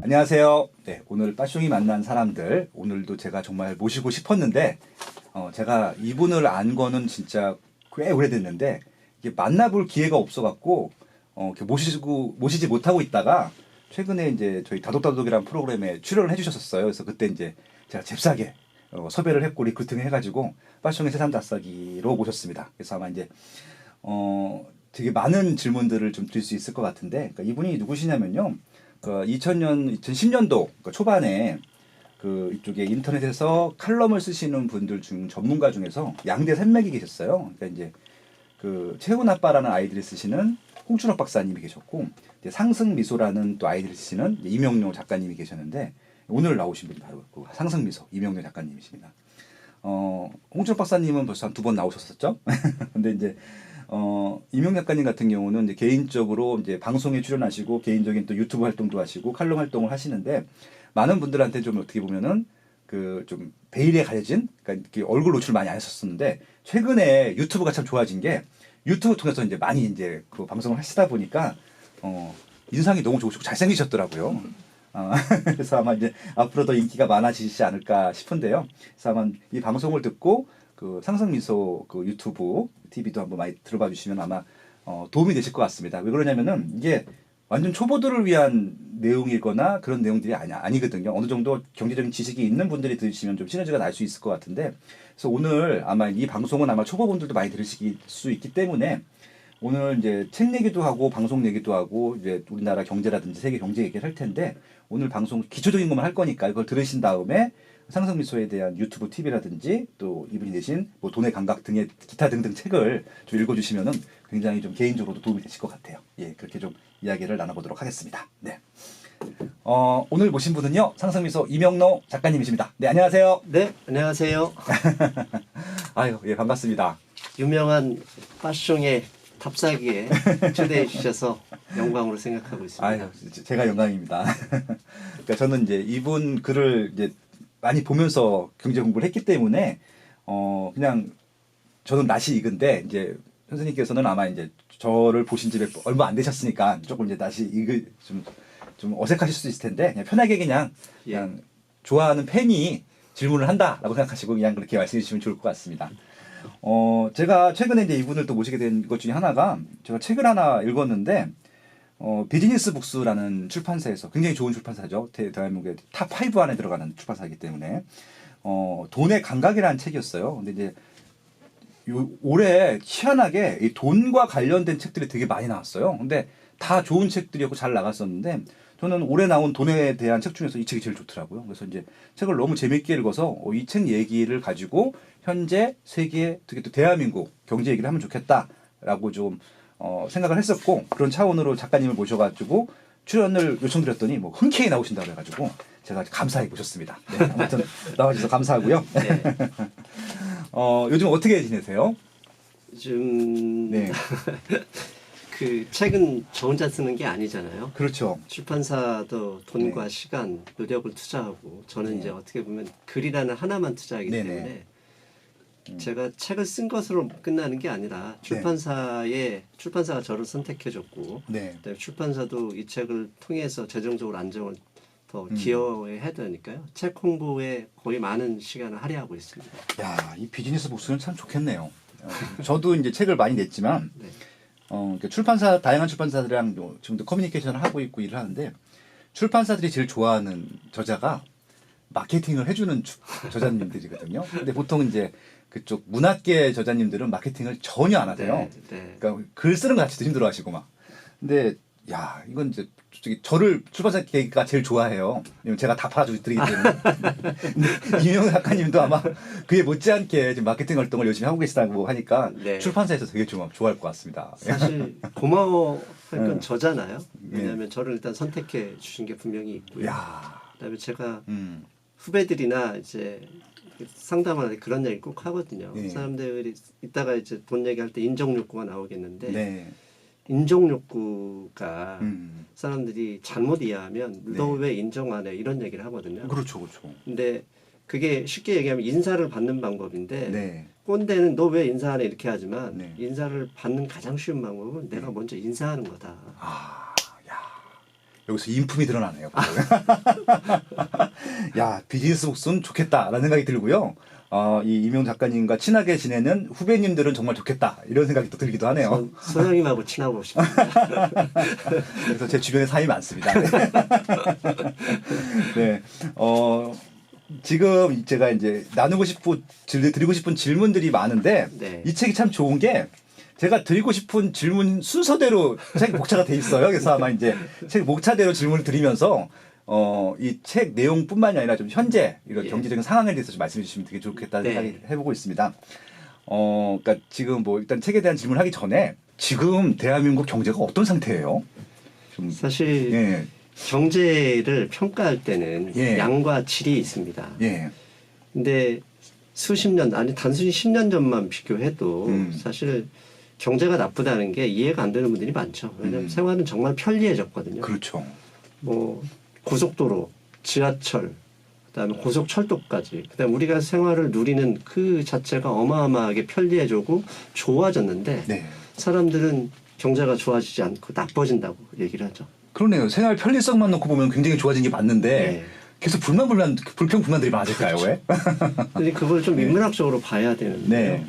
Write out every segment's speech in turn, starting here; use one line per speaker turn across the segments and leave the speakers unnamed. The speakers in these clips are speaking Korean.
안녕하세요. 네, 오늘 빠숑이 만난 사람들, 오늘도 제가 정말 모시고 싶었는데 제가 이분을 안 거는 진짜 꽤 오래됐는데 이게 만나볼 기회가 없어갖고 이렇게 모시지 못하고 있다가 최근에 이제 저희 다독다독이라는 프로그램에 출연을 해주셨었어요. 그래서 그때 이제 제가 잽싸게 섭외를 했고 리크루팅 해가지고 빠숑의 세상 다싸기로 모셨습니다. 그래서 아마 이제 되게 많은 질문들을 좀 드릴 수 있을 것 같은데, 그러니까 이분이 누구시냐면요. 2010년도 초반에 이쪽에 인터넷에서 칼럼을 쓰시는 분들 중 전문가 중에서 양대 산맥이 계셨어요. 그러니까 이제 채훈 아빠라는 아이들이 쓰시는 홍춘옥 박사님이 계셨고, 이제 상승미소라는 또 아이들이 쓰시는 이명룡 작가님이 계셨는데, 오늘 나오신 분이 바로 상승미소 이명룡 작가님이십니다. 홍춘옥 박사님은 벌써 한 2번 나오셨었죠. 근데 이제 이명 작가님 같은 경우는 이제 개인적으로 이제 방송에 출연하시고 개인적인 또 유튜브 활동도 하시고 칼럼 활동을 하시는데, 많은 분들한테 좀 어떻게 보면은 좀 베일에 가려진, 그러니까 얼굴 노출 많이 안 했었는데 최근에 유튜브가 참 좋아진 게 유튜브 통해서 이제 많이 이제 방송을 하시다 보니까 인상이 너무 좋으시고 잘생기셨더라고요. 그래서 아마 이제 앞으로 더 인기가 많아지지 않을까 싶은데요. 그래서 아마 이 방송을 듣고 상승미소 유튜브 TV도 한번 많이 들어봐 주시면 아마 도움이 되실 것 같습니다. 왜 그러냐면은 이게 완전 초보들을 위한 내용이거나 그런 내용들이 아니거든요. 어느 정도 경제적인 지식이 있는 분들이 들으시면 좀 시너지가 날 수 있을 것 같은데, 그래서 오늘 아마 이 방송은 아마 초보분들도 많이 들으실 수 있기 때문에 오늘 이제 책 얘기도 하고 방송 얘기도 하고 이제 우리나라 경제라든지 세계 경제 얘기를 할 텐데, 오늘 방송 기초적인 것만 할 거니까 이걸 들으신 다음에 상승미소에 대한 유튜브 TV라든지 또 이분이 내신 돈의 감각 등의 기타 등등 책을 좀 읽어주시면은 굉장히 좀 개인적으로도 도움이 되실 것 같아요. 예, 그렇게 좀 이야기를 나눠보도록 하겠습니다. 네. 오늘 모신 분은요, 상승미소 이명룡 작가님이십니다. 네, 안녕하세요.
네, 안녕하세요.
아유, 예, 반갑습니다.
유명한 빠숑의 탑사기에 초대해 주셔서 영광으로 생각하고 있습니다.
아유, 제가 영광입니다. 그러니까 저는 이제 이분 글을 이제 많이 보면서 경제 공부를 했기 때문에 그냥 저는 낯이 익은데, 이제 선생님께서는 아마 이제 저를 보신 지 얼마 안 되셨으니까 조금 이제 낯이 좀 어색하실 수도 있을 텐데, 그냥 편하게 그냥 좋아하는 팬이 질문을 한다라고 생각하시고 그냥 그렇게 말씀해 주시면 좋을 것 같습니다. 제가 최근에 이제 이분을 또 모시게 된 것 중에 하나가, 제가 책을 하나 읽었는데 비즈니스 북스라는 출판사에서, 굉장히 좋은 출판사죠. 대한민국의 탑 5 안에 들어가는 출판사이기 때문에 돈의 감각이라는 책이었어요. 근데 이제 올해 희한하게 이 돈과 관련된 책들이 되게 많이 나왔어요. 근데 다 좋은 책들이었고 잘 나갔었는데, 저는 올해 나온 돈에 대한 책 중에서 이 책이 제일 좋더라고요. 그래서 이제 책을 너무 재밌게 읽어서 이 책 얘기를 가지고 현재 세계, 특히 또 대한민국 경제 얘기를 하면 좋겠다라고 좀 생각을 했었고, 그런 차원으로 작가님을 모셔가지고 출연을 요청드렸더니 흔쾌히 나오신다고 해가지고 제가 감사히 모셨습니다. 네, 아무튼 나와주셔서 감사하고요.
네.
요즘 어떻게 지내세요?
요즘
네.
그 책은 저 혼자 쓰는 게 아니잖아요.
그렇죠.
출판사도 돈과 시간, 노력을 투자하고, 저는 이제 어떻게 보면 글이라는 하나만 투자하기 때문에 제가 책을 쓴 것으로 끝나는 게 아니라 출판사가 저를 선택해줬고, 그다음에 출판사도 이 책을 통해서 재정적으로 안정을 더 기여해야 되니까요. 책 홍보에 거의 많은 시간을 할애하고 있습니다.
야, 이 비즈니스 북스는 참 좋겠네요. 저도 이제 책을 많이 냈지만 다양한 출판사들이랑 지금도 커뮤니케이션을 하고 있고 일을 하는데, 출판사들이 제일 좋아하는 저자가 마케팅을 해주는 저자님들이거든요. 근데 보통 이제 그쪽 문학계 저자님들은 마케팅을 전혀 안 하세요. 그러니까 글 쓰는 거 자체도 힘들어하시고 막. 근데 야, 이건 이제 저를 출판사가 제일 좋아해요. 왜냐면 제가 다 팔아주고 드리기 때문에. 근데 이명 작가님도 아마 그에 못지않게 지금 마케팅 활동을 열심히 하고 계시다고 하니까 출판사에서 되게 좀 좋아할 것 같습니다.
사실 고마워할 건 저잖아요. 왜냐하면 저를 일단 선택해 주신 게 분명히 있고요. 그다음에 제가 후배들이나 이제 상담할 때 그런 얘기 꼭 하거든요. 사람들이 이따가 이제 돈 얘기할 때 인정 욕구가 나오겠는데, 인정 욕구가 사람들이 잘못 이해하면 너 왜 인정 안 해? 이런 얘기를 하거든요.
그렇죠.
근데 그게 쉽게 얘기하면 인사를 받는 방법인데, 꼰대는 너 왜 인사 안 해? 이렇게 하지만 인사를 받는 가장 쉬운 방법은 내가 먼저 인사하는 거다.
여기서 인품이 드러나네요. 야, 비즈니스 복수는 좋겠다라는 생각이 들고요. 이 이명 작가님과 친하게 지내는 후배님들은 정말 좋겠다 이런 생각이 또 들기도 하네요.
소장님하고 친하고 싶습니다.
그래서 제 주변에 사이 많습니다. 네. 지금 제가 이제 드리고 싶은 질문들이 많은데
네.
이 책이 참 좋은 게 제가 드리고 싶은 질문 순서대로 책 목차가 돼 있어요. 그래서 아마 이제 책 목차대로 질문을 드리면서 이 책 내용뿐만이 아니라 좀 현재 이런
예.
경제적인 상황에 대해서 좀 말씀해 주시면 되게 좋겠다는
네.
생각이 해보고 있습니다. 그러니까 지금 뭐 일단 책에 대한 질문을 하기 전에 지금 대한민국 경제가 어떤 상태예요? 좀
사실
예.
경제를 평가할 때는
예.
양과 질이 있습니다.
예.
근데 수십 년, 아니 단순히 10년 전만 비교해도 사실 경제가 나쁘다는 게 이해가 안 되는 분들이 많죠. 왜냐하면 생활은 정말 편리해졌거든요.
그렇죠.
뭐 고속도로, 지하철, 그다음에 고속철도까지, 그다음 우리가 생활을 누리는 그 자체가 어마어마하게 편리해지고 좋아졌는데
네.
사람들은 경제가 좋아지지 않고 나빠진다고 얘기를 하죠.
그러네요. 생활 편리성만 놓고 보면 굉장히 좋아진 게 맞는데
네.
계속 불평불만들이 많아질까요? 왜?
근데 그걸 좀 인문학적으로 봐야 되는데요.
네.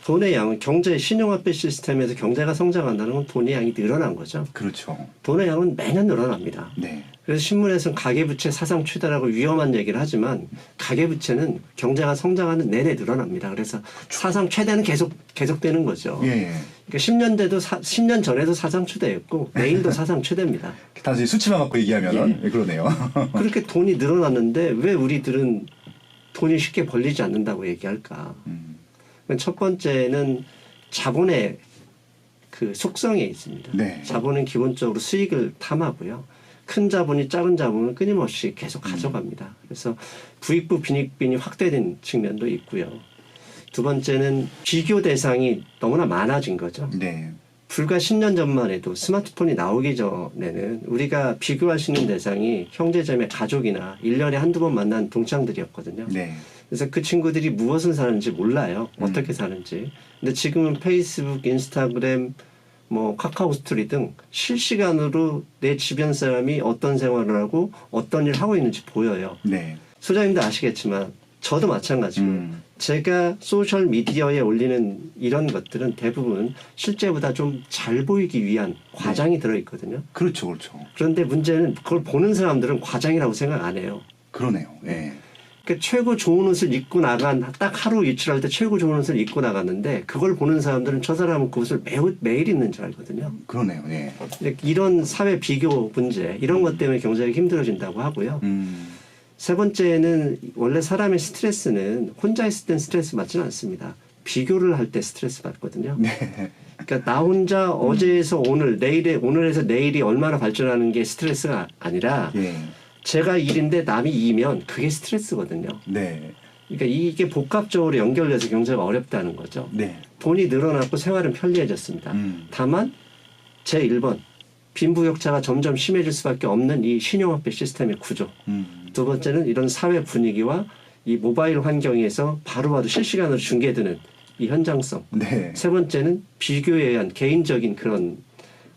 돈의 양은 경제 신용화폐 시스템에서 경제가 성장한다는 건 돈의 양이 늘어난 거죠.
그렇죠.
돈의 양은 매년 늘어납니다.
네.
그래서 신문에서는 가계부채 사상 최다라고 위험한 얘기를 하지만 가계부채는 경제가 성장하는 내내 늘어납니다. 그래서 사상 최대는 계속되는 거죠.
예.
그러니까 10년 전에도 사상 최대였고 내일도 사상 최대입니다.
단순히 수치만 갖고 얘기하면
예.
그러네요.
그렇게 돈이 늘어났는데 왜 우리들은 돈이 쉽게 벌리지 않는다고 얘기할까? 첫 번째는 자본의 그 속성에 있습니다.
네.
자본은 기본적으로 수익을 탐하고요. 큰 자본이 작은 자본을 끊임없이 계속 가져갑니다. 그래서 부익부 빈익빈이 확대된 측면도 있고요. 두 번째는 비교 대상이 너무나 많아진 거죠.
네.
불과 10년 전만 해도 스마트폰이 나오기 전에는 우리가 비교할 수 있는 대상이 형제자매 가족이나 1년에 한두 번 만난 동창들이었거든요.
네.
그래서 그 친구들이 무엇을 사는지 몰라요. 어떻게 사는지. 근데 지금은 페이스북, 인스타그램, 뭐 카카오 스토리 등 실시간으로 내 주변 사람이 어떤 생활을 하고 어떤 일을 하고 있는지 보여요.
네.
소장님도 아시겠지만 저도 마찬가지고 제가 소셜 미디어에 올리는 이런 것들은 대부분 실제보다 좀 잘 보이기 위한 과장이 들어있거든요.
그렇죠. 그렇죠.
그런데 문제는 그걸 보는 사람들은 과장이라고 생각 안 해요.
그러네요. 예.
그러니까 최고 좋은 옷을 입고 딱 하루 일출할 때 최고 좋은 옷을 입고 나갔는데 그걸 보는 사람들은 저 사람은 그 옷을 매일 입는 줄 알거든요.
그러네요. 예.
근데 이런 사회 비교 문제 이런 것 때문에 경제가 힘들어진다고 하고요. 세 번째는 원래 사람의 스트레스는 혼자 있을 땐 스트레스 받지는 않습니다. 비교를 할 때 스트레스 받거든요.
네.
그러니까 나 혼자 어제에서 오늘, 오늘에서 내일이 얼마나 발전하는 게 스트레스가 아니라
예.
제가 1인데 남이 2면 그게 스트레스거든요.
네.
그러니까 이게 복합적으로 연결돼서 경제가 어렵다는 거죠.
네.
돈이 늘어났고 생활은 편리해졌습니다. 다만 제1번 빈부격차가 점점 심해질 수밖에 없는 이 신용화폐 시스템의 구조. 두 번째는 이런 사회 분위기와 이 모바일 환경에서 바로바로 실시간으로 중계되는 이 현장성.
네.
세 번째는 비교에 의한 개인적인 그런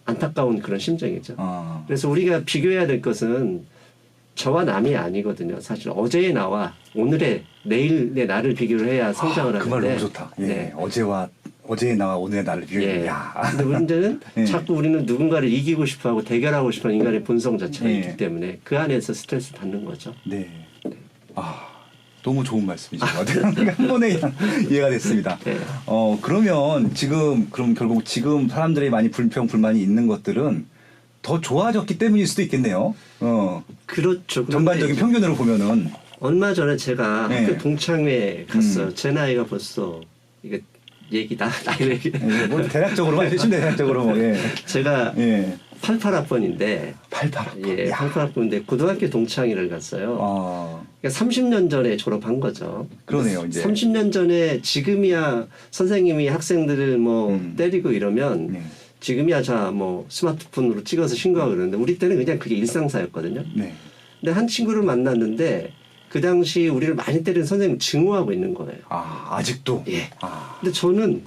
안타까운 그런 심정이죠. 그래서 우리가 비교해야 될 것은 저와 남이 아니거든요. 사실 어제의 나와 내일의 나를 비교를 해야 성장을 하는데.
그 말 너무 좋다. 예.
네.
어제의 나와 오늘의 나를 비교해.
예.
야.
근데 문제는
예.
자꾸 우리는 누군가를 이기고 싶어하고 대결하고 싶어하는 인간의 본성 자체가
예.
있기 때문에 그 안에서 스트레스 받는 거죠.
네. 너무 좋은 말씀이신 것 같아요. 한 번에 그냥 이해가 됐습니다.
네.
그러면 그럼 결국 지금 사람들이 많이 불만이 있는 것들은 더 좋아졌기 때문일 수도 있겠네요.
그렇죠.
전반적인 평균으로 보면은.
얼마 전에 제가
네.
학교 동창회에 갔어요. 제 나이가 벌써 이게 나이를 얘기.
뭐 대략적으로만 해주시면 대략적으로 뭐. 예.
제가
예.
88학번인데
88학번.
예, 88학번인데 고등학교 동창회를 갔어요. 그러니까 30년 전에 졸업한 거죠.
그러네요. 이제
30년 전에 지금이야 선생님이 학생들을 뭐 때리고 이러면
네.
지금이야 자 뭐 스마트폰으로 찍어서 신고하고 그러는데 우리 때는 그냥 그게 일상사였거든요.
네.
근데 한 친구를 만났는데 그 당시 우리를 많이 때린 선생님 증오하고 있는 거예요.
아직도.
예. 근데 저는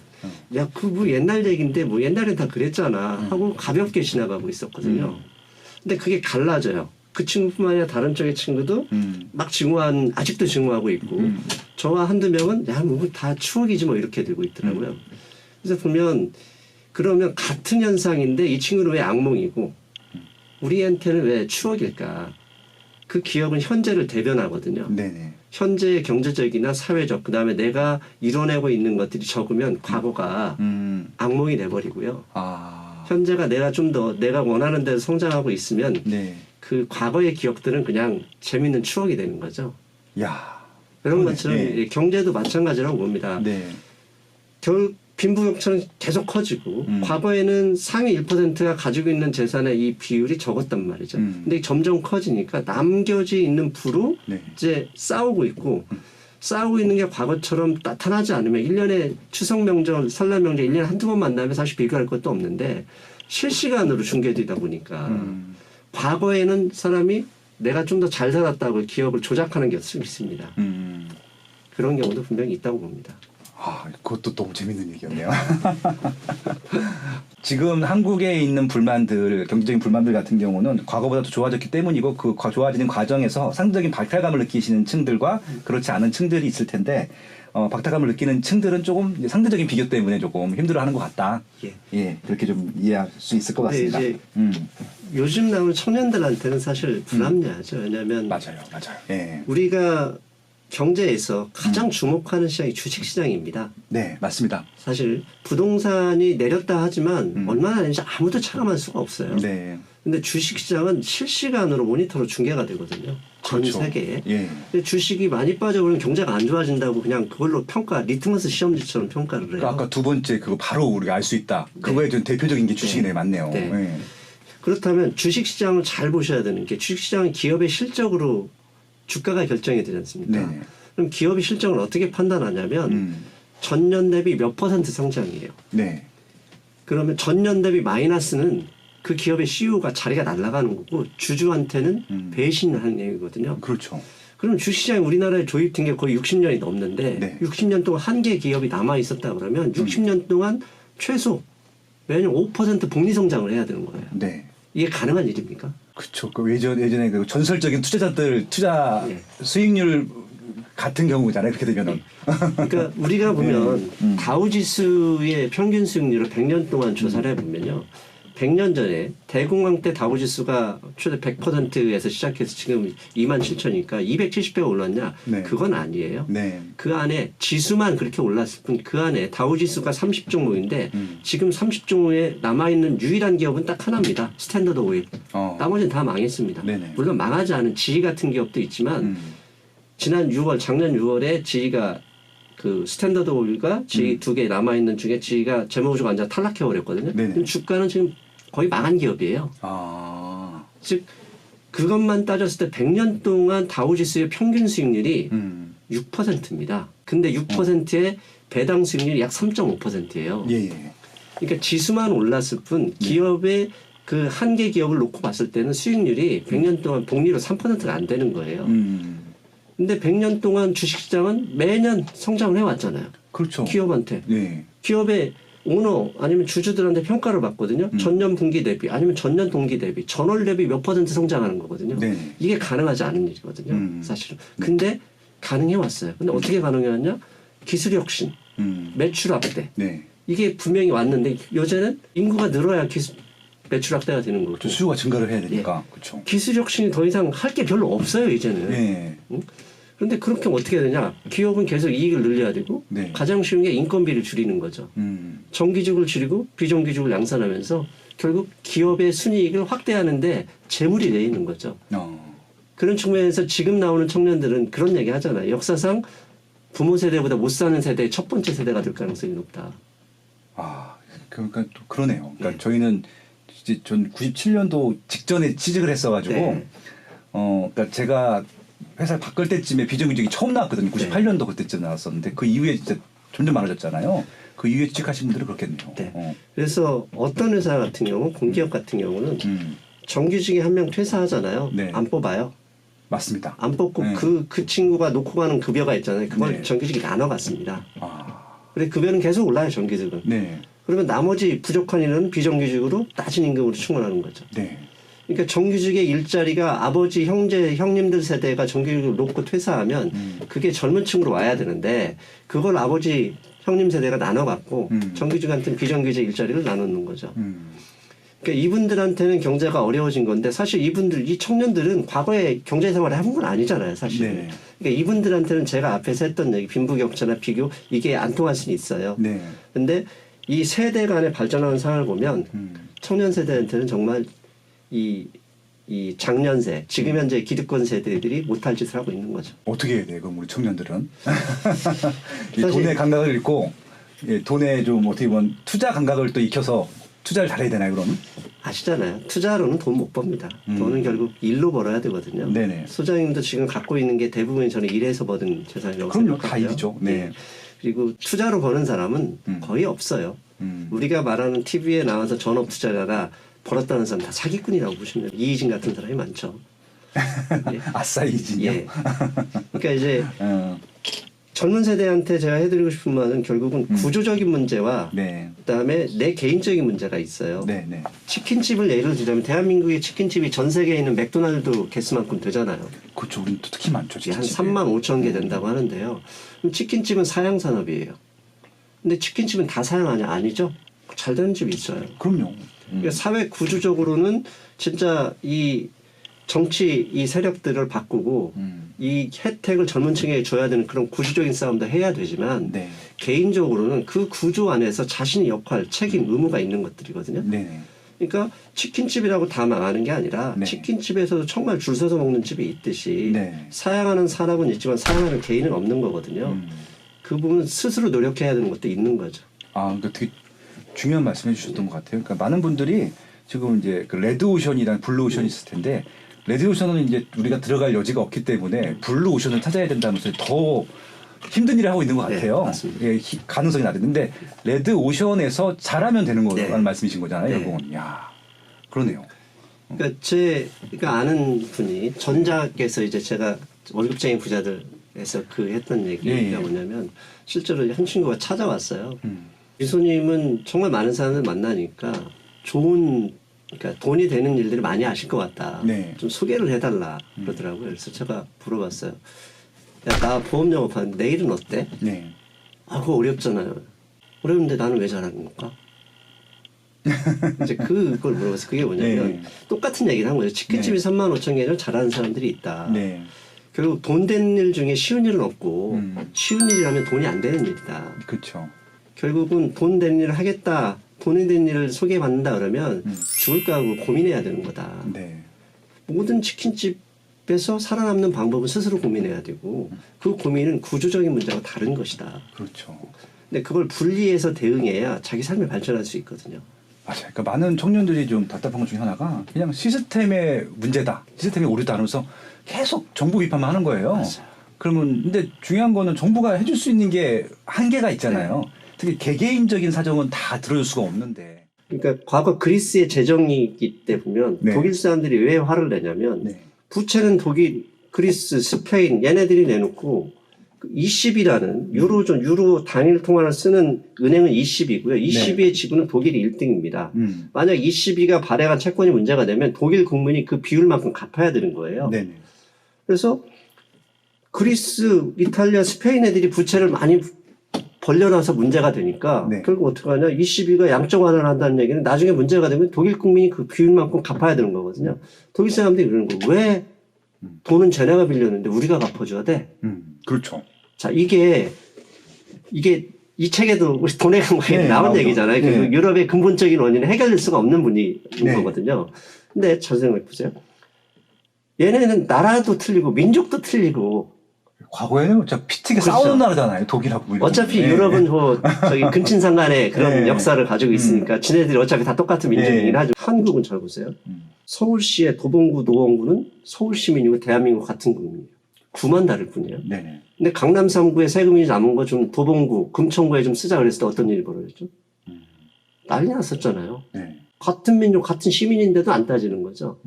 야, 그 뭐 옛날 얘기인데 뭐 옛날엔 다 그랬잖아 하고 가볍게 지나가고 있었거든요. 근데 그게 갈라져요. 그 친구뿐만 아니라 다른 쪽의 친구도 막 아직도 증오하고 있고 저와 한두 명은 야, 뭐 다 추억이지 뭐 이렇게 들고 있더라고요. 그래서 보면 그러면 같은 현상인데 이 친구는 왜 악몽이고 우리한테는 왜 추억일까? 그 기억은 현재를 대변하거든요.
네네.
현재의 경제적이나 사회적 그다음에 내가 이뤄내고 있는 것들이 적으면 과거가 악몽이 돼버리고요.
아.
현재가 내가 좀 더 내가 원하는 대로 성장하고 있으면
네.
그 과거의 기억들은 그냥 재밌는 추억이 되는 거죠.
야.
그런
그러네.
것처럼
예.
경제도 마찬가지라고 봅니다.
네.
빈부격차는 계속 커지고 과거에는 상위 1%가 가지고 있는 재산의 이 비율이 적었단 말이죠. 근데 점점 커지니까 남겨져 있는 부로
네.
이제 싸우고 있고 싸우고 있는 게 과거처럼 나타나지 않으면 1년에 추석 명절, 설날 명절 1년에 한두 번 만나면 사실 비교할 것도 없는데 실시간으로 중계되다 보니까 과거에는 사람이 내가 좀 더 잘 살았다고 기억을 조작하는 게 있습니다. 그런 경우도 분명히 있다고 봅니다.
아, 그것도 너무 재밌는 얘기였네요. 지금 한국에 있는 불만들, 경제적인 불만들 같은 경우는 과거보다 더 좋아졌기 때문이고 그 좋아지는 과정에서 상대적인 박탈감을 느끼시는 층들과 그렇지 않은 층들이 있을 텐데 박탈감을 느끼는 층들은 조금 이제 상대적인 비교 때문에 조금 힘들어하는 것 같다. 예, 그렇게 좀 이해할 수 있을 것 같습니다.
이제 요즘 나오는 청년들한테는 사실 불합리하죠. 왜냐하면
맞아요. 예.
우리가 경제에서 가장 주목하는 시장이 주식시장입니다.
네, 맞습니다.
사실 부동산이 내렸다 하지만 얼마나 내는지 아무도 체감할 수가 없어요.
네.
근데 주식시장은 실시간으로 모니터로 중계가 되거든요. 전
그렇죠.
세계에.
예.
근데 주식이 많이 빠져버리면 경제가 안 좋아진다고 그냥 그걸로 리트머스 시험지처럼 평가를 해요.
그러니까 아까 두 번째 그거 바로 우리가 알 수 있다. 그거에 좀 대표적인 게 주식이네. 맞네요.
네.
예.
그렇다면 주식시장을 잘 보셔야 되는 게 주식시장은 기업의 실적으로 주가가 결정이 되지 않습니까?
네네.
그럼 기업의 실적을 어떻게 판단하냐면 전년 대비 몇 퍼센트 성장이에요.
네.
그러면 전년 대비 마이너스는 그 기업의 CEO가 자리가 날아가는 거고 주주한테는 배신을 하는 얘기거든요.
그렇죠.
그럼 주식시장이 우리나라에 조입된 게 거의 60년이 넘는데
네.
60년 동안 한 개 기업이 남아 있었다 그러면 60년 동안 최소 매년 5% 복리 성장을 해야 되는 거예요.
네.
이게 가능한 일입니까?
그렇죠. 그 예전에 그 전설적인 투자자들 투자
예.
수익률 같은 경우잖아요. 그렇게 되면은.
그러니까 우리가 보면 다우지수의 평균 수익률을 100년 동안 조사를 해보면요. 100년 전에 대공황 때 다우지수가 최대 100%에서 시작해서 지금 27,000이니까 270배가 올랐냐?
네.
그건 아니에요.
네.
그 안에 지수만 그렇게 올랐을 뿐 그 안에 다우지수가 30종목인데 지금 30종목에 남아있는 유일한 기업은 딱 하나입니다. 스탠더드 오일. 나머지는 다 망했습니다.
네네.
물론 망하지 않은 지희 같은 기업도 있지만 작년 6월에 지희가 그 스탠더드 오일과 지희 두 개 남아있는 중에 지희가 재무부주가 완전 탈락해버렸거든요. 그럼 주가는 지금 거의 망한 기업이에요. 즉 그것만 따졌을 때 100년 동안 다우지수의 평균 수익률이 6%입니다. 근데 6%의 배당 수익률이 약 3.5%예요.
예.
그러니까 지수만 올랐을 뿐 기업의 그 한 개 기업을 놓고 봤을 때는 수익률이 100년 동안 복리로 3%가 안 되는 거예요. 근데 100년 동안 주식시장은 매년 성장을 해왔잖아요.
그렇죠.
기업한테.
네.
기업의 오너 아니면 주주들한테 평가를 받거든요. 전년 분기 대비 아니면 전년 동기 대비 전월 대비 몇 퍼센트 성장하는 거거든요.
네.
이게 가능하지 않은 일이거든요. 사실은. 근데 가능해 왔어요. 근데 어떻게 가능해 왔냐? 기술 혁신, 매출 확대.
네.
이게 분명히 왔는데 요새는 인구가 늘어야 매출 확대가 되는 거고.
그렇죠. 수요가 증가를 해야 되니까. 그렇죠.
기술 혁신이 더 이상 할 게 별로 없어요 이제는.
네.
응? 그런데 그렇게 하면 어떻게 되냐? 기업은 계속 이익을 늘려야 되고
네.
가장 쉬운 게 인건비를 줄이는 거죠. 정기직을 줄이고 비정기직을 양산하면서 결국 기업의 순이익을 확대하는데 재물이 내 있는 거죠. 그런 측면에서 지금 나오는 청년들은 그런 얘기 하잖아요. 역사상 부모 세대보다 못 사는 세대의 첫 번째 세대가 될 가능성이 높다.
그러니까 또 그러네요. 그러니까 저희는 이제 전 97년도 직전에 취직을 했어가지고,
네.
그러니까 제가 회사를 바꿀 때쯤에 비정규직이 처음 나왔거든요. 98년도 그때쯤 나왔었는데 그 이후에 진짜 점점 많아졌잖아요. 그 이후에 취직하신 분들은 그렇겠네요.
네. 그래서 어떤 회사 같은 경우, 공기업 같은 경우는 정규직이 한 명 퇴사하잖아요.
네.
안 뽑아요.
맞습니다.
안 뽑고
네.
그 친구가 놓고 가는 급여가 있잖아요. 그걸
네.
정규직이 나눠갔습니다. 그래 급여는 계속 올라요. 정규직은.
네.
그러면 나머지 부족한 인원은 비정규직으로 낮은 임금으로 충원하는 거죠.
네.
그러니까 정규직의 일자리가 아버지, 형제, 형님들 세대가 정규직을 놓고 퇴사하면 그게 젊은 층으로 와야 되는데 그걸 아버지, 형님 세대가 나눠갖고 정규직한테는 비정규직 일자리를 나누는 거죠. 그러니까 이분들한테는 경제가 어려워진 건데 사실 이분들, 이 청년들은 과거에 경제생활을 해본 건 아니잖아요, 사실.
네.
그러니까 이분들한테는 제가 앞에서 했던 얘기, 빈부격차나 비교, 이게 안 통할 수는 있어요.
네.
근데 이 세대 간의 발전하는 상황을 보면 청년 세대한테는 정말 이 장년세, 지금 현재 기득권 세대들이 못할 짓을 하고 있는 거죠.
어떻게 해야 돼, 그럼 우리 청년들은? 이 돈의 감각을 잃고, 예, 돈의 좀 어떻게 보면 투자 감각을 또 익혀서 투자를 잘해야 되나요, 그럼?
아시잖아요. 투자로는 돈 못 법니다. 돈은 결국 일로 벌어야 되거든요.
네네.
소장님도 지금 갖고 있는 게 대부분 저는 일해서 버는 재산이라고
그럼요, 다
생각하고요.
일이죠. 네.
그리고 투자로 버는 사람은 거의 없어요. 우리가 말하는 TV에 나와서 전업 투자자가 벌었다는 사람 다 사기꾼이라고 보시면 돼요. 이희진 같은 사람이 많죠. 예.
아싸 이진이요?
예. 그러니까 이제 젊은 세대한테 제가 해드리고 싶은 말은 결국은 구조적인 문제와
네.
그다음에 내 개인적인 문제가 있어요.
네, 네.
치킨집을 예를 들자면 대한민국의 치킨집이 전 세계에 있는 맥도날드 개수만큼 되잖아요.
그렇죠. 우리는 또 특히 많죠.
한
치킨집이.
3만 5천 개 된다고 하는데요. 그럼 치킨집은 사양 산업이에요. 근데 치킨집은 다 사양하냐? 아니죠. 잘 되는 집이 있어요.
그럼요.
그러니까 사회 구조적으로는 진짜 이 정치 이 세력들을 바꾸고 이 혜택을 젊은 층에게 줘야 되는 그런 구조적인 싸움도 해야 되지만
네.
개인적으로는 그 구조 안에서 자신의 역할, 책임, 의무가 있는 것들이거든요.
네.
그러니까 치킨집이라고 다 망하는 게 아니라
네.
치킨집에서도 정말 줄 서서 먹는 집이 있듯이
네.
사양하는 산업은 있지만 사양하는 개인은 없는 거거든요. 그 부분 스스로 노력해야 되는 것도 있는 거죠.
아, 그러니까 되게 중요한 말씀해 주셨던 것 같아요. 그러니까 많은 분들이 지금 이제 그 레드오션이랑 블루오션이 있을 텐데 레드오션은 이제 우리가 들어갈 여지가 없기 때문에 블루오션을 찾아야 된다면서 더 힘든 일을 하고 있는 것
네,
같아요.
맞습니다.
예, 가능성이 낮은데 레드오션에서 잘하면 되는 거라는
네.
말씀이신 거잖아요,
네.
결국은. 야, 그러네요.
그러니까 제가 아는 분이 전작에서 이제 제가 월급쟁이 부자들에서 그 했던 얘기가
예, 예.
뭐냐면 실제로 한 친구가 찾아왔어요. 미소님은 정말 많은 사람을 만나니까 좋은 그러니까 돈이 되는 일들을 많이 하실 것 같다.
네.
좀 소개를 해달라 그러더라고요. 그래서 제가 물어봤어요. 야, 나 보험 영업하는데 내일은 어때?
네.
아, 그거 어렵잖아요. 어려운데 나는 왜 잘하는 걸까? 이제 그걸 물어봐서 그게 뭐냐면
네.
똑같은 얘기를 한 거예요. 치킨집이 3만 5천 개를 잘하는 사람들이 있다.
네.
결국 돈 되는 일 중에 쉬운 일은 없고 쉬운 일이라면 돈이 안 되는 일이다.
그렇죠.
결국은 돈 되는 일을 하겠다. 돈이 되는 일을 소개받는다 그러면 죽을까 하고 고민해야 되는 거다.
네.
모든 치킨집에서 살아남는 방법은 스스로 고민해야 되고 그 고민은 구조적인 문제와 다른 것이다.
그렇죠.
근데 그걸 분리해서 대응해야 자기 삶이 발전할 수 있거든요.
맞아요. 그러니까 많은 청년들이 좀 답답한 것 중에 하나가 그냥 시스템의 문제다. 시스템이 옳다 하면서 계속 정부 비판만 하는 거예요.
맞아요.
그러면 근데 중요한 거는 정부가 해줄 수 있는 게 한계가 있잖아요.
네.
특히 개개인적인 사정은 다 들어줄 수가 없는데.
그러니까 과거 그리스의 재정이기 때 보면
네.
독일 사람들이 왜 화를 내냐면
네.
부채는 독일, 그리스, 스페인 얘네들이 내놓고 20이라는 유로 단일 통화를 쓰는 은행은 20이고요. 20의 지분은 독일이 1등입니다. 만약 22가 발행한 채권이 문제가 되면 독일 국민이 그 비율만큼 갚아야 되는 거예요.
네네.
그래서 그리스, 이탈리아, 스페인 애들이 부채를 많이 벌려놔서 문제가 되니까
네.
결국 어떻게 하냐 22가 양적 완화를 한다는 얘기는 나중에 문제가 되면 독일 국민이 그 비율만큼 갚아야 되는 거거든요. 독일 사람들이 그러는 거예요. 왜 돈은 쟤네가 빌렸는데 우리가 갚아줘야 돼?
그렇죠.
자, 이게 이 책에도 우리 돈의 감각에
네,
나온
나오죠.
얘기잖아요.
네.
그 유럽의 근본적인 원인은 해결될 수가 없는 분인
네.
거거든요. 근데 잘 생각해 보세요. 얘네는 나라도 틀리고 민족도 틀리고
과거에는 진짜 피튀게
그렇죠.
싸우는 나라잖아요. 독일하고. 뭐 이런
어차피
거. 네.
유럽은 뭐 저기 근친상간의 그런
네.
역사를 가지고 있으니까 지네들이 어차피 다 똑같은 민족이긴
네.
하죠. 한국은 잘 보세요. 서울시의 도봉구, 노원구는 서울 시민이고 대한민국 같은 국민이에요. 구만 다를 뿐이에요.
네네.
근데 강남 3구에 세금이 남은 거 좀 도봉구, 금천구에 좀 쓰자 그랬을 때 어떤 일이 벌어졌죠? 난리 났었잖아요.
네.
같은 민족, 같은 시민인데도 안 따지는 거죠.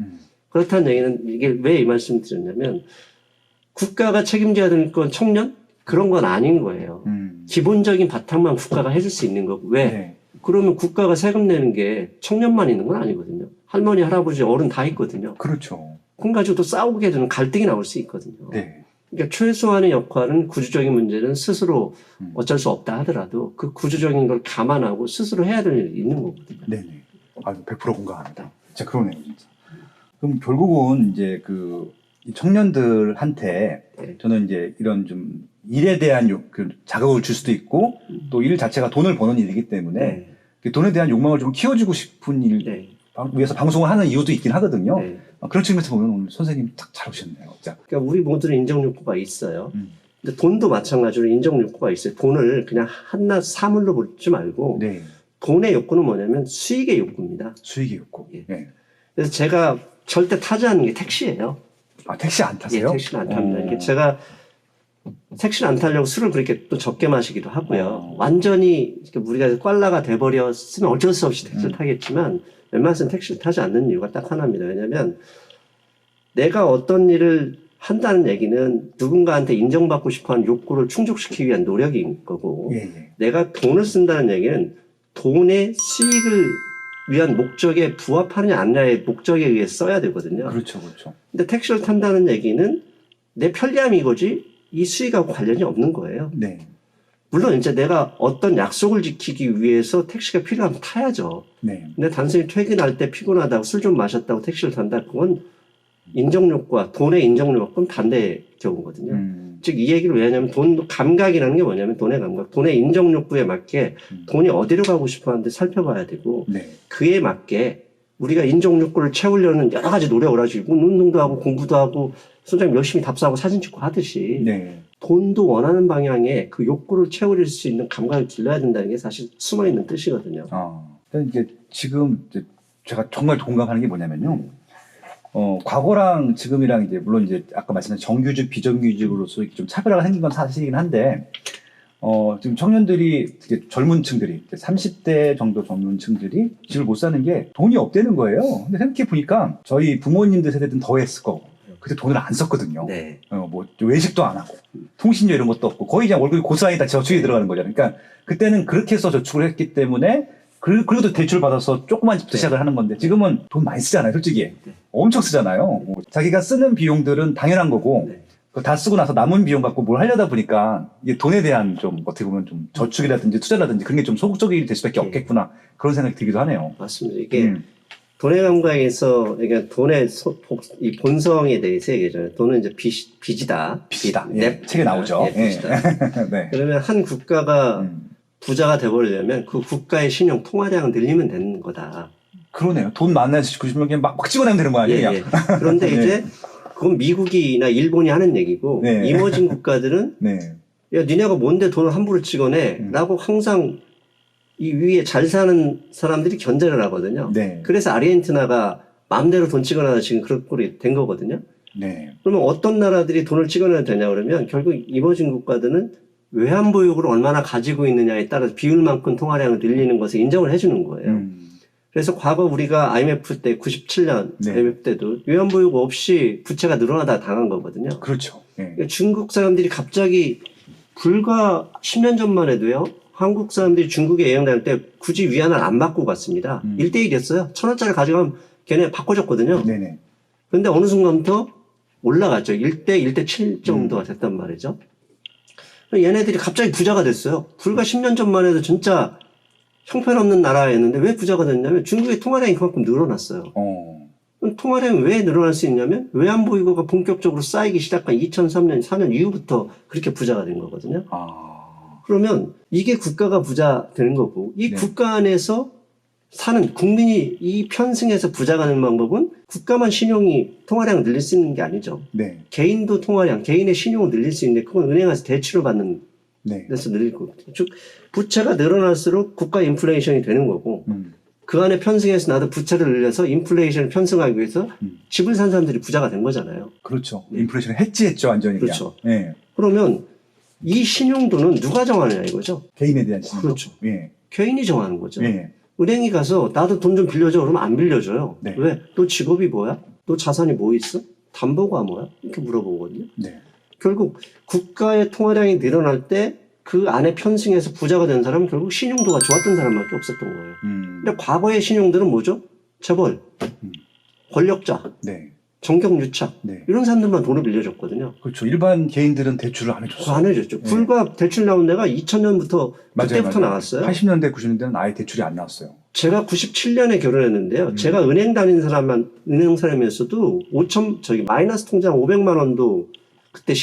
그렇다는 얘기는 이게 왜 이 말씀을 드렸냐면 국가가 책임져야 되는 건 청년? 그런 건 아닌 거예요. 기본적인 바탕만 국가가 해줄 수 있는 거고. 왜?
네.
그러면 국가가 세금 내는 게 청년만 있는 건 아니거든요. 할머니, 할아버지, 어른 다 있거든요.
그렇죠.
그럼 가지고 또 싸우게 되는 갈등이 나올 수 있거든요.
네.
그러니까 최소한의 역할은 구조적인 문제는 스스로 어쩔 수 없다 하더라도 그 구조적인 걸 감안하고 스스로 해야 될 일이 있는 거거든요.
네네. 아주 100% 공감합니다. 진짜 그러네요, 진짜. 그럼 결국은 이제 그 청년들한테
네.
저는 이제 이런 좀 일에 대한 그 자극을 줄 수도 있고 또 일 자체가 돈을 버는 일이기 때문에
네.
그 돈에 대한 욕망을 좀 키워주고 싶은 일
네.
위해서 방송을 하는 이유도 있긴 하거든요.
네.
그런 측면에서 보면 오늘 선생님 딱 잘 오셨네요. 진짜.
그러니까 우리 모두는 인정 욕구가 있어요. 근데 돈도 마찬가지로 인정 욕구가 있어요. 돈을 그냥 한낱 사물로 보지 말고
네.
돈의 욕구는 뭐냐면 수익의 욕구입니다.
수익의 욕구.
예.
네.
그래서 제가 절대 타지 않는 게 택시예요.
아, 택시 안 타세요?
예, 택시를 안 탑니다. 이게 제가 택시를 안 타려고 술을 그렇게 또 적게 마시기도 하고요. 완전히 이렇게 우리가 꽐라가 돼버렸으면 어쩔 수 없이 택시를 타겠지만 웬만해서는 택시를 타지 않는 이유가 딱 하나입니다. 왜냐하면 내가 어떤 일을 한다는 얘기는 누군가한테 인정받고 싶어하는 욕구를 충족시키기 위한 노력인 거고
예, 예.
내가 돈을 쓴다는 얘기는 돈의 수익을 위한 목적에 부합하느냐 아니냐의 목적에 의해 써야 되거든요.
그렇죠, 그렇죠.
근데 택시를 탄다는 얘기는 내 편리함이 거지 이 수익하고 관련이 없는 거예요.
네.
물론 이제 내가 어떤 약속을 지키기 위해서 택시가 필요하면 타야죠.
네.
근데 단순히 퇴근할 때 피곤하다고 술 좀 마셨다고 택시를 탄다 그건 인정욕과 돈의 인정욕과는 반대의 경우거든요. 즉 이 얘기를 왜 하냐면 돈 감각이라는 게 뭐냐면 돈의 감각, 돈의 인정욕구에 맞게 돈이 어디로 가고 싶어하는데 살펴봐야 되고
네.
그에 맞게 우리가 인정욕구를 채우려는 여러 가지 노력을 하시고 운동도 하고 공부도 하고 소장님 열심히 답사하고 사진 찍고 하듯이
네.
돈도 원하는 방향에 그 욕구를 채울 수 있는 감각을 길러야 된다는 게 사실 숨어있는 뜻이거든요.
그러니까 이제 지금 이제 제가 정말 동감하는 게 뭐냐면요. 과거랑 지금이랑 이제 물론 이제 아까 말씀하신 정규직, 비정규직으로서 이렇게 좀 차별화가 생긴 건 사실이긴 한데, 지금 청년들이 이제 젊은 층들이 30대 정도 젊은 층들이 집을 못 사는 게 돈이 없다는 거예요. 근데 생각해 보니까 저희 부모님들 세대는 더 했을 거고, 그때 돈을 안 썼거든요.
네.
뭐 외식도 안 하고, 통신료 이런 것도 없고, 거의 그냥 월급이 고스란히 다 저축에 들어가는 거잖아요. 그러니까 그때는 그렇게 해서 저축을 했기 때문에 그래도 대출 받아서 조그만 집부터 시작을 하는 건데 지금은 돈 많이 쓰잖아요, 솔직히. 엄청 쓰잖아요. 자기가 쓰는 비용들은 당연한 거고 그거 다 쓰고 나서 남은 비용 갖고 뭘 하려다 보니까 이게 돈에 대한 좀 어떻게 보면 좀 저축이라든지 투자라든지 그런 게 좀 소극적이 될 수밖에 없겠구나 그런 생각이 들기도 하네요.
맞습니다. 이게 돈의 감각에서 그러니까 돈의 이 본성에 대해서 얘기하잖아요. 돈은 이제 빚이다.
빚이다. 예, 책에 나오죠.
예, 빚이다.
네.
그러면 한 국가가 부자가 돼버리려면 그 국가의 신용 통화량을 늘리면 되는 거다.
그러네요. 돈 많아서 90명 그냥 막 찍어내면 되는 거 아니에요?
예. 그런데
네.
이제 그건 미국이나 일본이 하는 얘기고
네.
이머징 국가들은
네.
야 니네가 뭔데 돈을 함부로 찍어내? 라고 항상 이 위에 잘 사는 사람들이 견제를 하거든요.
네.
그래서 아르헨티나가 마음대로 돈 찍어놔서 지금 그런 꼴이 된 거거든요.
네.
그러면 어떤 나라들이 돈을 찍어내야 되냐 그러면 결국 이머징 국가들은 외환보유고를 얼마나 가지고 있느냐에 따라서 비율만큼 통화량을 늘리는 것을 인정을 해주는 거예요. 그래서 과거 우리가 IMF 때 97년
네.
IMF 때도 외환보유고 없이 부채가 늘어나다 당한 거거든요.
그렇죠. 네.
그러니까 중국 사람들이 갑자기 불과 10년 전만 해도요. 한국 사람들이 중국에 여행 다닐 때 굳이 위안을 안 받고 갔습니다. 1대1이었어요. 1,000원짜리 가져가면 걔네 바꿔줬거든요.
네네.
그런데 어느 순간부터 올라갔죠. 1대 7 정도가 됐단 말이죠. 얘네들이 갑자기 부자가 됐어요. 불과 10년 전만 해도 진짜 형편없는 나라였는데 왜 부자가 됐냐면 중국의 통화량이 그만큼 늘어났어요. 그럼 통화량이 왜 늘어날 수 있냐면 외환보유고가 본격적으로 쌓이기 시작한 2003년, 4년 이후부터 그렇게 부자가 된 거거든요. 그러면 이게 국가가 부자 되는 거고 이
네.
국가 안에서 사는 국민이 이 편승해서 부자가 되는 방법은 국가만 신용이 통화량을 늘릴 수 있는 게 아니죠.
네.
개인도 통화량, 개인의 신용을 늘릴 수 있는데 그건 은행에서 대출을 받는
네.
데서 늘릴 거거든요. 즉 부채가 늘어날수록 국가 인플레이션이 되는 거고 그 안에 편승해서 나도 부채를 늘려서 인플레이션을 편승하기 위해서 집을 산 사람들이 부자가 된 거잖아요.
그렇죠. 인플레이션을 해지했죠, 완전히.
그렇죠.
네.
그러면 이 신용도는 누가 정하느냐 이거죠.
개인에 대한 신용.
그렇죠.
예.
개인이 정하는 거죠.
예.
은행이 가서 나도 돈 좀 빌려줘 그러면 안 빌려줘요.
네.
왜? 너 직업이 뭐야? 너 자산이 뭐 있어? 담보가 뭐야? 이렇게 물어보거든요.
네.
결국 국가의 통화량이 늘어날 때 그 안에 편승해서 부자가 된 사람은 결국 신용도가 좋았던 사람밖에 없었던 거예요. 근데 과거의 신용들은 뭐죠? 재벌, 권력자,
네.
정경유착
네.
이런 사람들만 돈을 빌려줬거든요.
그렇죠. 일반 개인들은 대출을 안 해줬어요.
그거 안 해줬죠.
네.
불과 대출 나온 데가 2000년부터 그때부터 나왔어요.
80년대, 90년대는 아예 대출이 안 나왔어요.
제가 97년에 결혼했는데요. 제가 은행 다닌 은행 사람이었어도 마이너스 통장 500만 원도 그때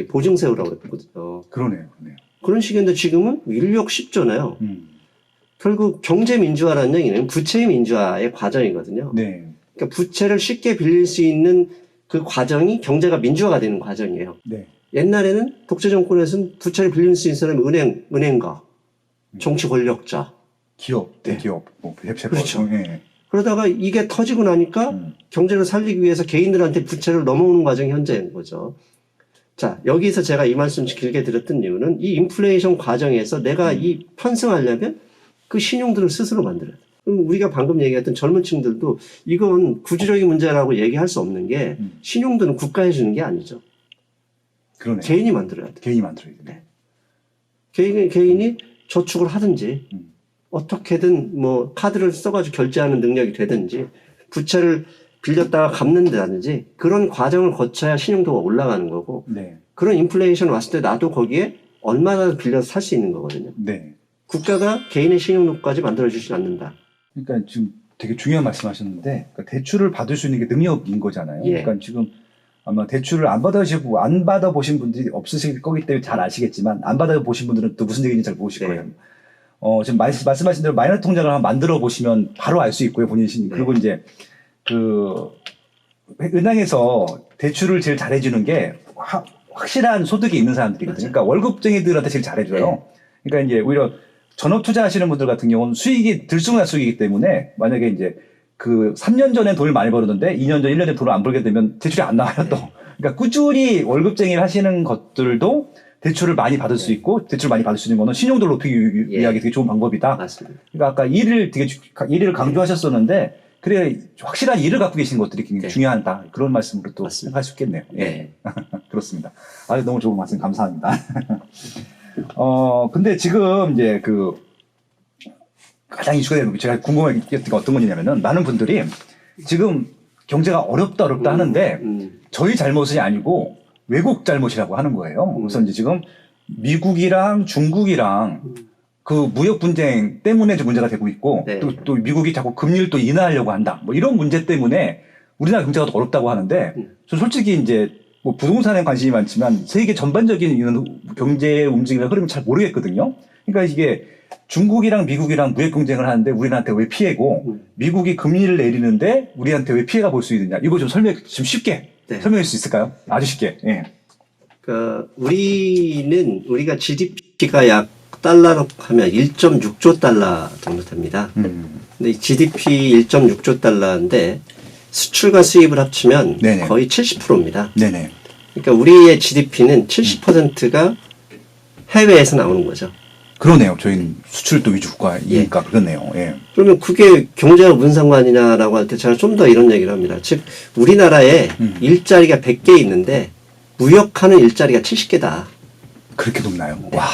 보증 세우라고 그랬거든요.
그러네요. 그러네요.
그런 식인데 지금은 인력 10조네요. 결국 경제 민주화라는 얘기는 부채 민주화의 과정이거든요.
네.
그러니까 부채를 쉽게 빌릴 수 있는 그 과정이 경제가 민주화가 되는 과정이에요.
네.
옛날에는 독재 정권에서는 부채를 빌릴 수 있는 사람이 은행가, 정치 권력자,
기업,
네.
대기업, 뭐 재벌.
그렇죠.
네.
그러다가 이게 터지고 나니까 경제를 살리기 위해서 개인들한테 부채를 넘어오는 과정이 현재인 거죠. 자, 여기서 제가 이 말씀 길게 드렸던 이유는 이 인플레이션 과정에서 내가 이 편승하려면 그 신용들을 스스로 만들어야 돼. 그럼 우리가 방금 얘기했던 젊은 층들도 이건 구조적인 문제라고 얘기할 수 없는 게 신용들은 국가에 주는 게 아니죠.
그러네.
개인이 만들어야 돼.
개인이 만들어야 돼.
네. 개인이 저축을 하든지 어떻게든 뭐 카드를 써가지고 결제하는 능력이 되든지 부채를 빌렸다가 갚는다든지 그런 과정을 거쳐야 신용도가 올라가는 거고
네.
그런 인플레이션 왔을 때 나도 거기에 얼마나 빌려서 살 수 있는 거거든요.
네.
국가가 개인의 신용도까지 만들어주지 않는다.
그러니까 지금 되게 중요한 말씀하셨는데 그러니까 대출을 받을 수 있는 게 능력인 거잖아요.
예.
그러니까 지금 아마 대출을 안 받아보신 분들이 없으실 거기 때문에 잘 아시겠지만 안 받아보신 분들은 또 무슨 얘기인지 잘 모르실
네.
거예요. 지금 말씀하신 대로 마이너스 통장을 한번 만들어 보시면 바로 알 수 있고요, 본인 신.
네.
그리고 이제 은행에서 대출을 제일 잘해주는 게 확실한 소득이 있는 사람들이거든요.
맞아요.
그러니까 월급쟁이들한테 제일 잘해줘요.
네.
그러니까 이제 오히려 전업 투자하시는 분들 같은 경우는 수익이 들쑥날쑥이기 때문에 만약에 이제 3년 전에 돈을 많이 벌었는데 2년 전, 1년 전에 돈을 안 벌게 되면 대출이 안 나와요, 또. 그러니까 꾸준히 월급쟁이를 하시는 것들도 대출을 많이 받을 수 있고, 대출을 많이 받을 수 있는 거는 신용도를 높이기 위하기 되게 좋은 방법이다.
맞습니다.
그러니까 아까 일을 강조하셨었는데, 그래, 확실한 일을 갖고 계신 것들이 굉장히 중요하다. 그런 말씀으로 또
맞습니다.
할 수 있겠네요. 예.
네.
그렇습니다. 너무 좋은 말씀 감사합니다. 근데 지금 이제 가장 이슈가 되는 제가 궁금한 게 어떤 거냐면은 많은 분들이 지금 경제가 어렵다 하는데 저희 잘못이 아니고 외국 잘못이라고 하는 거예요. 그래서 이제 지금 미국이랑 중국이랑 그 무역 분쟁 때문에 문제가 되고 있고
네.
또 미국이 자꾸 금리를 또 인하하려고 한다. 뭐 이런 문제 때문에 우리나라 경제가 더 어렵다고 하는데 저 솔직히 이제 뭐 부동산에 관심이 많지만 세계 전반적인 이런 경제 움직임의 흐름을 잘 모르겠거든요. 그러니까 이게 중국이랑 미국이랑 무역 경쟁을 하는데 우리나라한테 왜 피해고 미국이 금리를 내리는데 우리한테 왜 피해가 볼 수 있느냐. 이거 좀 쉽게
네.
설명할 수 있을까요? 아주 쉽게. 예.
우리가 GDP가 약 달러로 하면 1.6조 달러 정도 됩니다. 근데 이 GDP 1.6조 달러인데 수출과 수입을 합치면
네네.
거의 70%입니다.
네네.
그러니까 우리의 GDP는 70%가 해외에서 나오는 거죠.
그러네요. 저희는 수출도 위주 국가이니까 그렇네요. 예.
그러면 그게 경제와 무슨 상관이냐라고 할 때 제가 좀 더 이런 얘기를 합니다. 즉 우리나라에 일자리가 100개 있는데 무역하는 일자리가 70개다.
그렇게 높나요?
네.
와.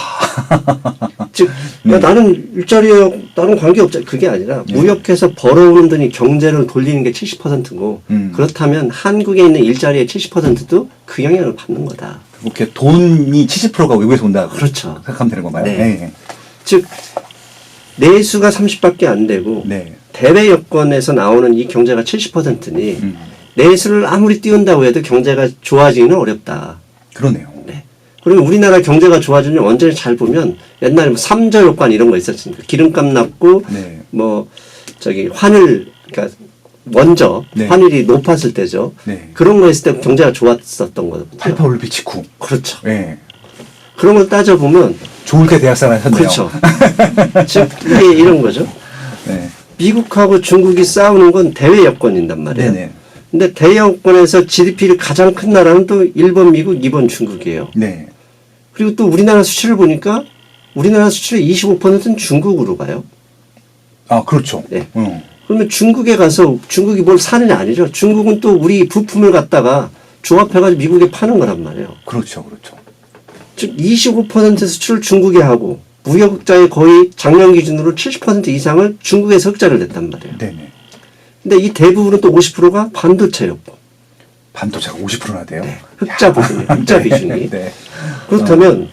즉 나는 일자리에 나는 관계없자. 그게 아니라 무역해서 벌어오는 돈이 경제를 돌리는 게 70%고 그렇다면 한국에 있는 일자리의 70%도 그 영향을 받는 거다.
이렇게 돈이 70%가 외국에서 온다.
그렇죠.
생각하면 되는 건가요?
네.
네.
즉 내수가 30밖에 안 되고
네.
대외 여건에서 나오는 이 경제가 70%니 내수를 아무리 띄운다고 해도 경제가 좋아지기는 어렵다.
그러네요.
네. 그리고 우리나라 경제가 좋아지는 완전히 잘 보면 옛날에 뭐 삼저 요관 이런 거 있었습니다. 기름값 낮고
네.
환율 그러니까 먼저
네.
환율이 높았을 때죠.
네.
그런 거 했을 때 경제가 좋았었던 거거든요.
88 올림픽 직후.
그렇죠.
네.
그런 걸 따져보면
좋을게 대학생활 하셨네요.
그렇죠. 즉 이게 이런 거죠.
네.
미국하고 중국이 싸우는 건 대외 여건인단 말이에요.
네네.
근데 대외 여건에서 GDP를 가장 큰 나라는 또 1번 미국, 2번 중국이에요.
네.
그리고 또 우리나라 수출을 보니까 우리나라 수출의 25%는 중국으로 가요.
아, 그렇죠.
네.
그러면
중국에 가서 중국이 뭘 사느냐 아니죠. 중국은 또 우리 부품을 갖다가 조합해가지고 미국에 파는 거란 말이에요.
그렇죠. 그렇죠.
즉 25% 수출을 중국에 하고 무역흑자의 거의 작년 기준으로 70% 이상을 중국에서 흑자를 냈단 말이에요.
네네.
근데 이 대부분은 또 50%가 반도체였고.
반도체가 50%나 돼요?
네. 흑자 부분이, 흑자 비중이.
네.
그렇다면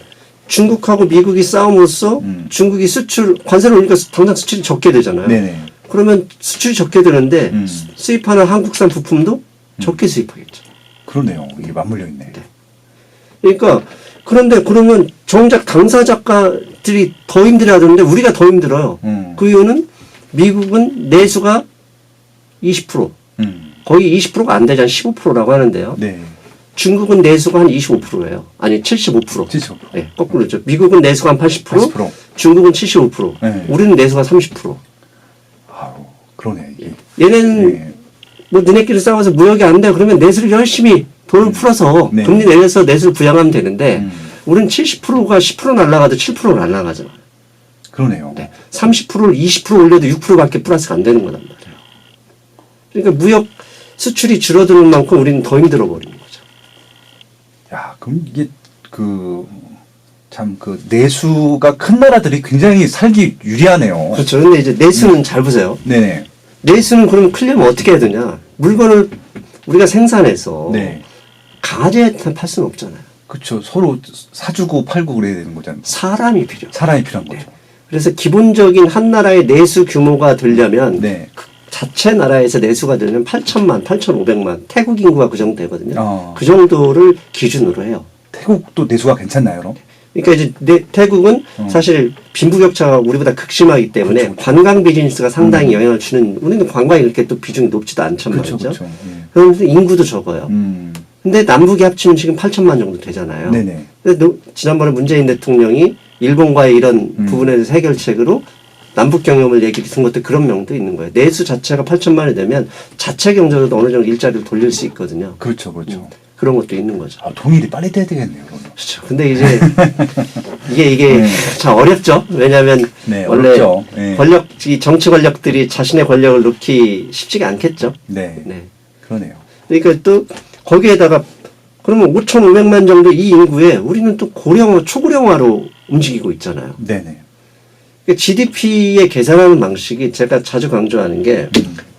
중국하고 미국이 싸움으로써 중국이 수출 관세를 올리니까 당장 수출이 적게 되잖아요.
네네.
그러면 수출이 적게 되는데 수입하는 한국산 부품도 적게 수입하겠죠.
그러네요. 이게 맞물려 있네.
네. 그러니까 그런데 그러면 정작 당사자들이 더 힘들어하던데 우리가 더 힘들어요. 그 이유는 미국은 내수가 20%, 거의 20%가 안 되지 한 15%라고 하는데요.
네.
중국은 내수가 한 25%예요. 아니 75%.
75%.
네, 거꾸로죠. 미국은 내수가 한 80%, 중국은 75%,
네.
우리는 내수가 30%.
아우, 그러네. 이게.
얘네는
네.
뭐 니네끼리 싸워서 무역이 안 돼. 그러면 내수를 열심히 돈을 풀어서
네.
금리 내려서 내수를 부양하면 되는데 우리는 70%가 10% 날라가도 7% 날라가잖아.
그러네요.
네. 30%를 20% 올려도 6%밖에 플러스가 안 되는 거란 말이에요. 그러니까 무역 수출이 줄어드는 만큼 우리는 더 힘들어 버리는 거죠.
야, 그럼 이게 참 내수가 큰 나라들이 굉장히 살기 유리하네요.
그렇죠. 근데 이제 내수는 잘 보세요.
네네.
내수는 그러면 크려면 어떻게 해야 되냐. 물건을 우리가 생산해서
네.
강아지한테 팔 수는 없잖아요.
그렇죠. 서로 사주고 팔고 그래야 되는 거잖아요.
사람이 필요.
사람이 필요한 거죠.
그래서 기본적인 한 나라의 내수 규모가 되려면
네.
그 자체 나라에서 내수가 되려면 8천만, 8,500만 태국 인구가 그 정도 되거든요. 그 정도를 기준으로 해요.
태국도 내수가 괜찮나요, 그럼?
그러니까 이제 태국은 사실 빈부격차가 우리보다 극심하기 때문에
그렇죠.
관광 비즈니스가 상당히 영향을 주는, 우리는 관광이 그렇게 또 비중이 높지도 않단
그렇죠,
말이죠.
그렇죠. 예.
그런데 인구도 적어요. 근데 남북이 합치면 지금 8천만 정도 되잖아요.
네네.
근데 지난번에 문재인 대통령이 일본과의 이런 부분에 대해서 해결책으로 남북 경협을 얘기를 든 것도 그런 명도 있는 거예요. 내수 자체가 8천만이 되면 자체 경제로도 어느 정도 일자리를 돌릴 수 있거든요.
그렇죠, 그렇죠.
그런 것도 있는 거죠.
아, 통일이 빨리 돼야 되겠네요, 그러면.
그렇죠. 근데 이제 이게 참 어렵죠. 왜냐하면
네,
원래
어렵죠. 네.
이 정치 권력들이 자신의 권력을 놓기 쉽지가 않겠죠.
네.
네.
그러네요.
그러니까 또 거기에다가 그러면 5,500만 정도 이 인구에 우리는 또 고령화, 초고령화로 움직이고 있잖아요.
네네.
그러니까 GDP의 계산하는 방식이 제가 자주 강조하는 게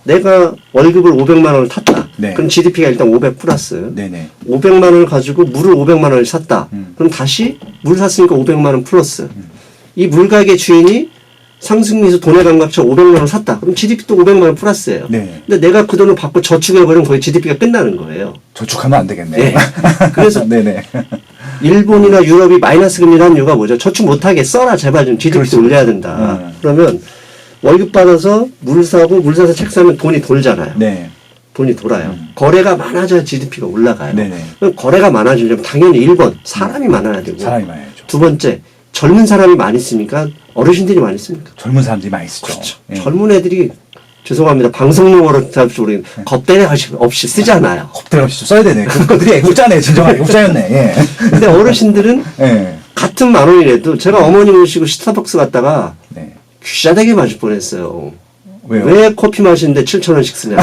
내가 월급을 500만 원을 탔다.
네.
그럼 GDP가 일단 500 플러스.
네네.
500만 원을 가지고 물을 500만 원을 샀다. 그럼 다시 물 샀으니까 500만 원 플러스. 이 물가게 주인이 상승미수 돈의 감각처 500만 원을 샀다. 그럼 GDP도 500만 원 플러스예요.
네.
근데 내가 그 돈을 받고 저축해버리면 거의 GDP가 끝나는 거예요.
저축하면 안 되겠네요.
네. 그래서
네네.
일본이나 유럽이 마이너스 금리를 하는 이유가 뭐죠? 저축 못하게 써라 제발 좀 GDP
그렇죠.
올려야 된다. 그러면 월급 받아서 물 사서 책 사면 돈이 돌잖아요.
네.
돈이 돌아요. 거래가 많아져야 GDP가 올라가요.
네네.
그럼 거래가 많아지려면 당연히 1번 사람이 많아야 되고
사람이 많아야죠.
두 번째 젊은 사람이 많이 있습니까? 어르신들이 많이 있습니까?
젊은 사람들이 많이 쓰죠.
그렇죠.
예.
젊은 애들이 죄송합니다. 방송 용어로 잡지 우리 겁대리 없이 쓰잖아요.
겁대로 없이 좀 써야 되네. 그들이 애국자네, 진정한 애국자였네. 예.
근데 어르신들은
예.
같은 만 원이라도 제가 어머니 모시고 스타벅스 갔다가
네.
귀싸대게 맞을 뻔했어요.
왜요?
왜 커피 마시는데 7,000원씩 쓰냐.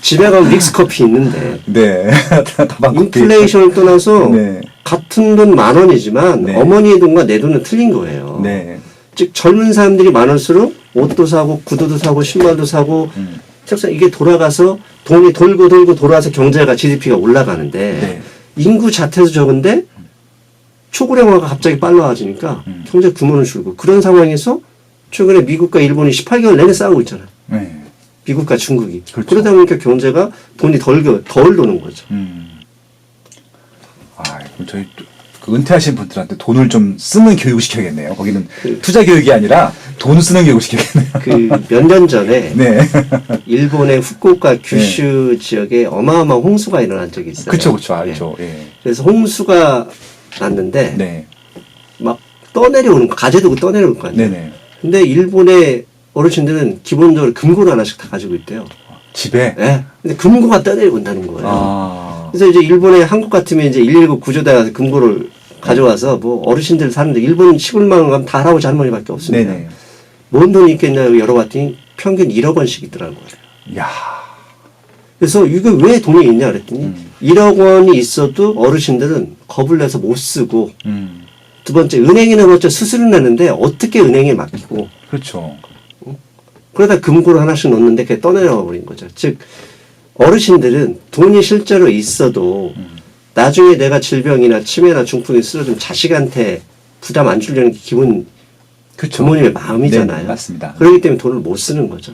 집에 가면 믹스 커피 있는데.
네. 다방 커피.
인플레이션을 떠나서
네.
같은 돈 만 원이지만
네.
어머니의 돈과 내 돈은 틀린 거예요.
네.
즉 젊은 사람들이 많을수록 옷도 사고 구두도 사고 신발도 사고 책상 이게 돌아가서 돈이 돌고 돌아서 경제가 GDP가 올라가는데
네.
인구 자체도 적은데 초고령화가 갑자기 빨라지니까 경제 규모는 줄고 그런 상황에서 최근에 미국과 일본이 18개월 내내 싸우고 있잖아요.
네.
미국과 중국이.
그렇죠.
그러다 보니까 경제가 돈이 덜 도는 거죠.
아, 그럼 저희 그 은퇴하신 분들한테 돈을 좀 쓰는 교육을 시켜야겠네요. 거기는 투자 교육이 아니라 돈 쓰는 교육을 시켜야겠네요.
그 몇 년 전에
네.
일본의 후쿠오카 규슈 지역에 어마어마한 홍수가 일어난 적이 있어요.
그렇죠, 그렇죠, 알죠. 예.
그래서 홍수가 났는데
네.
막 떠내려오는 거, 가재도구 떠내려올 거 아니에요.
네네.
근데 일본의 어르신들은 기본적으로 금고를 하나씩 다 가지고 있대요.
집에.
네. 근데 금고가 떠내려온다는 거예요.
아.
그래서 이제 일본의 한국 같으면 이제 119 구조대 가서 금고를 가져와서 뭐 어르신들 사는데 일본 시골만 가면 다 할아버지 할머니밖에 없습니다.
네네.
뭔 돈이 있겠냐고 열어봤더니 평균 1억 원씩 있더라는 거예요.
야.
그래서 이게 왜 돈이 있냐 그랬더니 1억 원이 있어도 어르신들은 겁을 내서 못 쓰고 두 번째 은행에는 어째 수수료 내는데 어떻게 은행에 맡기고
그렇죠.
그러다 금고를 하나씩 넣는데 그게 떠내려가 버린 거죠. 즉 어르신들은 돈이 실제로 있어도 나중에 내가 질병이나 치매나 중풍에 쓰러지면 자식한테 부담 안 주려는 게 기본
그쵸.
부모님의 마음이잖아요.
네, 맞습니다.
그렇기 때문에 돈을 못 쓰는 거죠.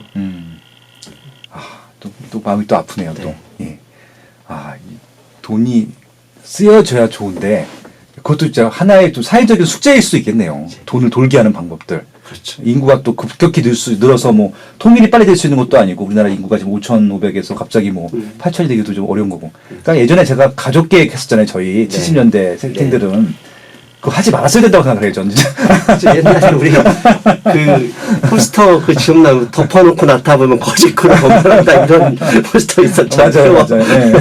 또 마음이 또 아프네요.
네.
또 예. 이 돈이 쓰여져야 좋은데 그것도 진짜 하나의 또 사회적인 숙제일 수도 있겠네요. 돈을 돌게 하는 방법들.
그렇죠.
인구가 또 급격히 늘어서 뭐 통일이 빨리 될 수 있는 것도 아니고 우리나라 인구가 지금 5,500에서 갑자기 뭐 8,000이 되기도 좀 어려운 거고. 그러니까 예전에 제가 가족 계획 했었잖아요. 저희 70년대 생들은 그거 하지 말았어야 된다고 생각해요. 저는 진짜.
옛날에 우리가 그 포스터 그 기억나면 덮어놓고 나타보면 거짓으로 건강한다 이런 포스터 있었잖아요.
맞아요. 네.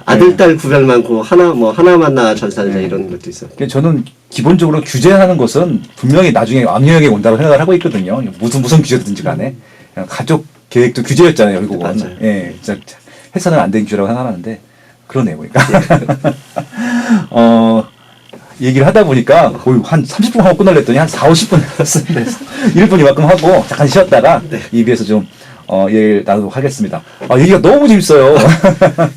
아들 딸 구별 많고 하나만 낳아 전사자 이런 것도 있어요.
저는 기본적으로 규제하는 것은 분명히 나중에 압력이 온다고 생각을 하고 있거든요. 무슨 규제든지 간에 그냥 가족 계획도 규제였잖아요. 결국은.
맞아요.
예, 진짜 해서는 안 된 규제라고 생각하는데 그러네요. 보니까. 얘기를 하다 보니까 거의 한 30분 하고 끝날려 했더니 한 4-50분 했는데 1분 이만큼 하고 잠깐 쉬었다가 EBS 좀 얘기를 나누도록 하겠습니다. 얘기가 너무 재밌어요.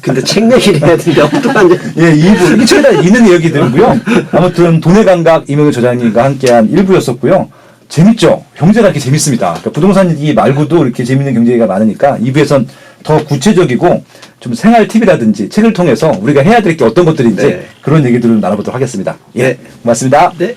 근데 책 얘기를 해야 되는데 어떡하냐.
예, 2부. 이게 최대한 있는 얘기들이고요. 아무튼 돈의 감각 이명규 저자님과 함께한 1부였었고요. 재밌죠? 경제가 이렇게 재밌습니다. 그러니까 부동산 얘기 말고도 이렇게 재밌는 경제 얘기가 많으니까 2부에선 더 구체적이고 좀 생활 팁이라든지 책을 통해서 우리가 해야 될 게 어떤 것들인지 그런 얘기들을 나눠보도록 하겠습니다. 예, 고맙습니다.
네.